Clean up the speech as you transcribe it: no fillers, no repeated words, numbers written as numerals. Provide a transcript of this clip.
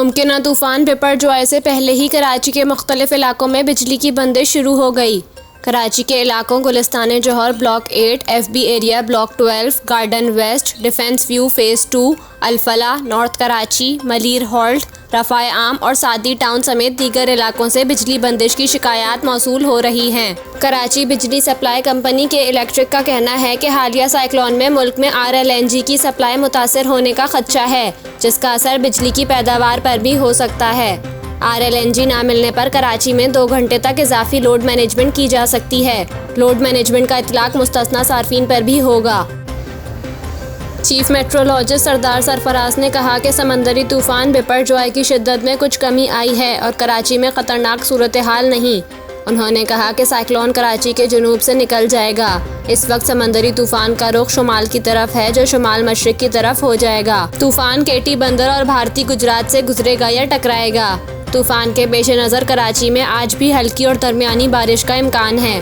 मुमकिन तूफान बिपरजॉय से पहले ही कराची के मुख्तलिफ इलाकों में बिजली की बंदिश शुरू हो गई। कराची के इलाकों Gulistan Jauhar block 8, FB area block 12, garden west, defence view phase 2, Al-Falah, north Karachi, Malir halt, Rafah-e Aam और सादी टाउन समेत दीगर इलाकों से बिजली बंदिश की शिकायत मौसूल हो रही हैं। कराची बिजली सप्लाई कंपनी के इलेक्ट्रिक का कहना है कि हालिया साइक्लोन में मुल्क में RLNG की सप्लाई मुतासर होने का खदशा है, जिसका असर बिजली की पैदावार पर भी हो सकता है। RLNG ना मिलने पर कराची में 2 घंटे तक इजाफी लोड मैनेजमेंट की जा सकती है। लोड मैनेजमेंट का इतलाक मुस्तस्ना सार्फिन पर भी होगा। चीफ मेट्रोलॉजिस्ट सरदार सरफराज ने कहा कि समंदरी तूफान बिपरजॉय की शिद्दत में कुछ कमी आई है और कराची में ख़तरनाक सूरत हाल नहीं। उन्होंने कहा कि साइक्लोन कराची के जुनूब से निकल जाएगा। इस वक्त समंदरी तूफान का रुख शुमाल की तरफ है, जो शुमाल मशरिक की तरफ हो जाएगा। तूफान केटी बंदर और भारतीय गुजरात से गुजरेगा या टकराएगा। तूफान के पेश नज़र कराची में आज भी हल्की और दरमियानी बारिश का इम्कान है।